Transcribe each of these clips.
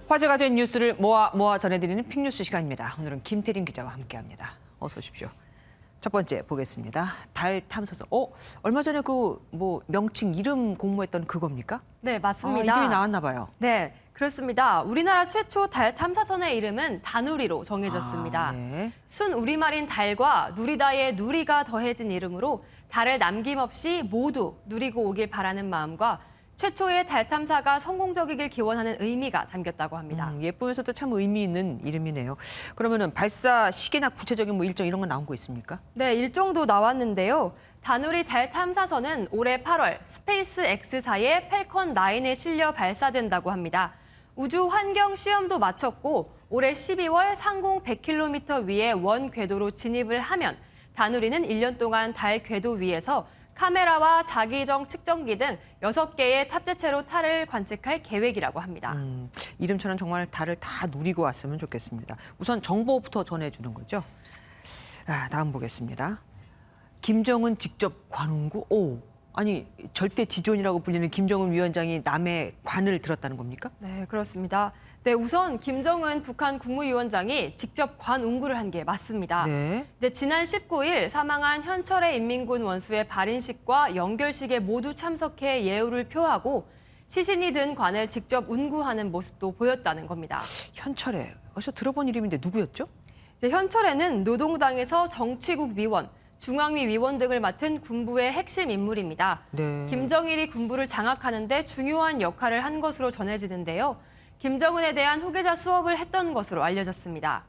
화제가 된 뉴스를 모아 전해드리는 픽뉴스 시간입니다. 오늘은 김태림 기자와 함께합니다. 어서 오십시오. 첫 번째 보겠습니다. 달 탐사선. 얼마 전에 명칭 이름 공모했던 그겁니까? 네, 맞습니다. 이름이 나왔나 봐요. 네, 그렇습니다. 우리나라 최초 달 탐사선의 이름은 다누리로 정해졌습니다. 네. 순 우리말인 달과 누리다의 누리가 더해진 이름으로 달을 남김없이 모두 누리고 오길 바라는 마음과 최초의 달 탐사가 성공적이길 기원하는 의미가 담겼다고 합니다. 예쁘면서도 참 의미 있는 이름이네요. 그러면은 발사 시기나 구체적인 일정 이런 거 나온 거 있습니까? 네, 일정도 나왔는데요. 다누리 달 탐사선은 올해 8월 스페이스 X사의 팰컨 9에 실려 발사된다고 합니다. 우주 환경 시험도 마쳤고 올해 12월 상공 100km 위에 원 궤도로 진입을 하면 다누리는 1년 동안 달 궤도 위에서 카메라와 자기정 측정기 등 6개의 탑재체로 달을 관측할 계획이라고 합니다. 이름처럼 정말 달을 다 누리고 왔으면 좋겠습니다. 우선 정보부터 전해주는 거죠. 다음 보겠습니다. 김정은 직접 관운구? 아니 절대 지존이라고 불리는 김정은 위원장이 남의 관을 들었다는 겁니까? 네, 그렇습니다. 네, 우선 김정은 북한 국무위원장이 직접 관운구를 한 게 맞습니다. 네. 이제 지난 19일 사망한 현철의 인민군 원수의 발인식과 연결식에 모두 참석해 예우를 표하고 시신이 든 관을 직접 운구하는 모습도 보였다는 겁니다. 현철의 어디서 들어본 이름인데 누구였죠? 이제 현철에는 노동당에서 정치국 위원, 중앙위 위원 등을 맡은 군부의 핵심 인물입니다. 네. 김정일이 군부를 장악하는 데 중요한 역할을 한 것으로 전해지는데요. 김정은에 대한 후계자 수업을 했던 것으로 알려졌습니다.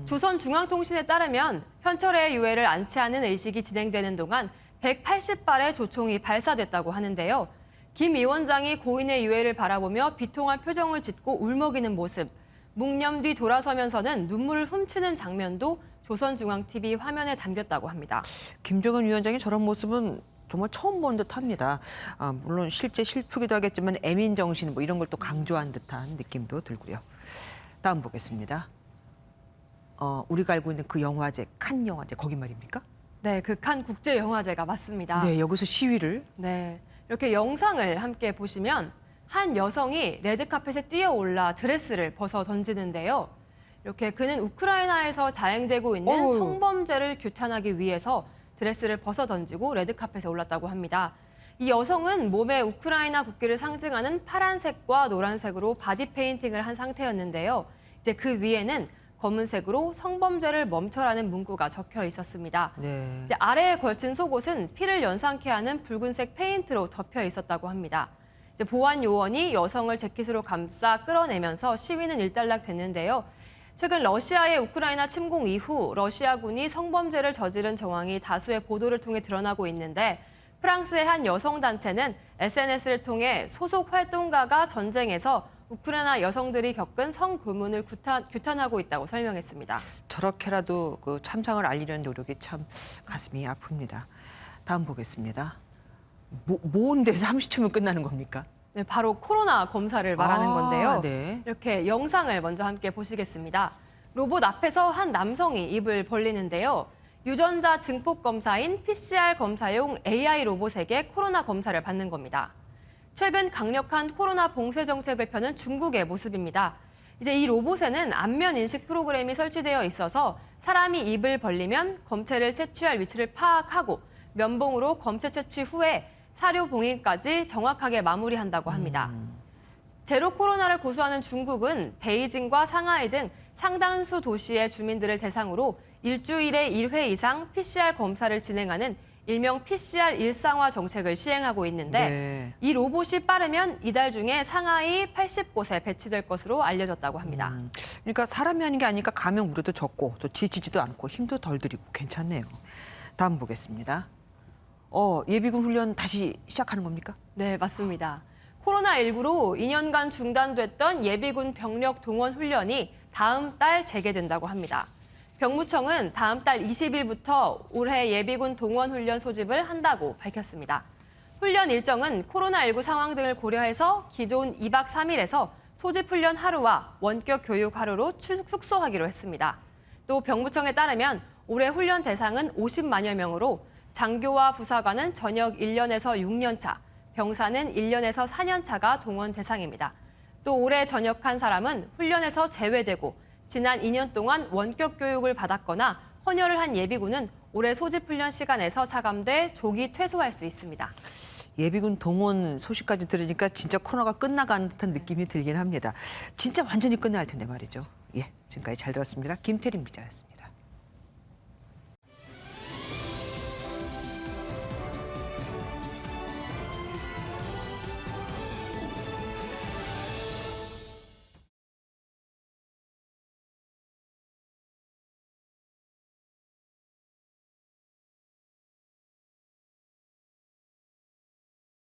조선중앙통신에 따르면 현철의 유해를 안치하는 의식이 진행되는 동안 180발의 조총이 발사됐다고 하는데요. 김 위원장이 고인의 유해를 바라보며 비통한 표정을 짓고 울먹이는 모습, 묵념 뒤 돌아서면서는 눈물을 훔치는 장면도 조선중앙TV 화면에 담겼다고 합니다. 김정은 위원장이 저런 모습은 정말 처음 본 듯합니다. 물론 실제 실프기도 하겠지만 애민 정신 이런 걸 또 강조한 듯한 느낌도 들고요. 다음 보겠습니다. 우리가 알고 있는 그 영화제, 칸 영화제 거기 말입니까? 네, 그 칸 국제영화제가 맞습니다. 네, 여기서 시위를. 네, 이렇게 영상을 함께 보시면 한 여성이 레드카펫에 뛰어올라 드레스를 벗어 던지는데요. 이렇게 그는 우크라이나에서 자행되고 있는 성범죄를 규탄하기 위해서 드레스를 벗어 던지고 레드카펫에 올랐다고 합니다. 이 여성은 몸에 우크라이나 국기를 상징하는 파란색과 노란색으로 바디 페인팅을 한 상태였는데요. 이제 그 위에는 검은색으로 성범죄를 멈춰라는 문구가 적혀 있었습니다. 네. 이제 아래에 걸친 속옷은 피를 연상케 하는 붉은색 페인트로 덮여 있었다고 합니다. 이제 보안 요원이 여성을 재킷으로 감싸 끌어내면서 시위는 일단락됐는데요. 최근 러시아의 우크라이나 침공 이후 러시아군이 성범죄를 저지른 정황이 다수의 보도를 통해 드러나고 있는데 프랑스의 한 여성단체는 SNS를 통해 소속 활동가가 전쟁에서 우크라이나 여성들이 겪은 성고문을 규탄하고 있다고 설명했습니다. 저렇게라도 그 참상을 알리려는 노력이 참 가슴이 아픕니다. 다음 보겠습니다. 모은 데서 30초면 끝나는 겁니까? 네, 바로 코로나 검사를 말하는 건데요. 네. 이렇게 영상을 먼저 함께 보시겠습니다. 로봇 앞에서 한 남성이 입을 벌리는데요. 유전자 증폭 검사인 PCR 검사용 AI 로봇에게 코로나 검사를 받는 겁니다. 최근 강력한 코로나 봉쇄 정책을 펴는 중국의 모습입니다. 이제 이 로봇에는 안면 인식 프로그램이 설치되어 있어서 사람이 입을 벌리면 검체를 채취할 위치를 파악하고 면봉으로 검체 채취 후에 사료 봉인까지 정확하게 마무리한다고 합니다. 제로 코로나를 고수하는 중국은 베이징과 상하이 등 상당수 도시의 주민들을 대상으로 일주일에 1회 이상 PCR 검사를 진행하는 일명 PCR 일상화 정책을 시행하고 있는데 네. 이 로봇이 빠르면 이달 중에 상하이 80곳에 배치될 것으로 알려졌다고 합니다. 그러니까 사람이 하는 게 아니니까 감염 우려도 적고 또 지치지도 않고 힘도 덜 들이고 괜찮네요. 다음 보겠습니다. 예비군 훈련 다시 시작하는 겁니까? 네, 맞습니다. 코로나19로 2년간 중단됐던 예비군 병력 동원 훈련이 다음 달 재개된다고 합니다. 병무청은 다음 달 20일부터 올해 예비군 동원 훈련 소집을 한다고 밝혔습니다. 훈련 일정은 코로나19 상황 등을 고려해서 기존 2박 3일에서 소집 훈련 하루와 원격 교육 하루로 축소하기로 했습니다. 또 병무청에 따르면 올해 훈련 대상은 50만여 명으로 장교와 부사관은 전역 1년에서 6년 차, 병사는 1년에서 4년 차가 동원 대상입니다. 또 올해 전역한 사람은 훈련에서 제외되고 지난 2년 동안 원격 교육을 받았거나 헌혈을 한 예비군은 올해 소집 훈련 시간에서 차감돼 조기 퇴소할 수 있습니다. 예비군 동원 소식까지 들으니까 진짜 코로나가 끝나가는 듯한 느낌이 들긴 합니다. 진짜 완전히 끝날 텐데 말이죠. 예, 지금까지 잘 들었습니다. 김태림 기자였습니다.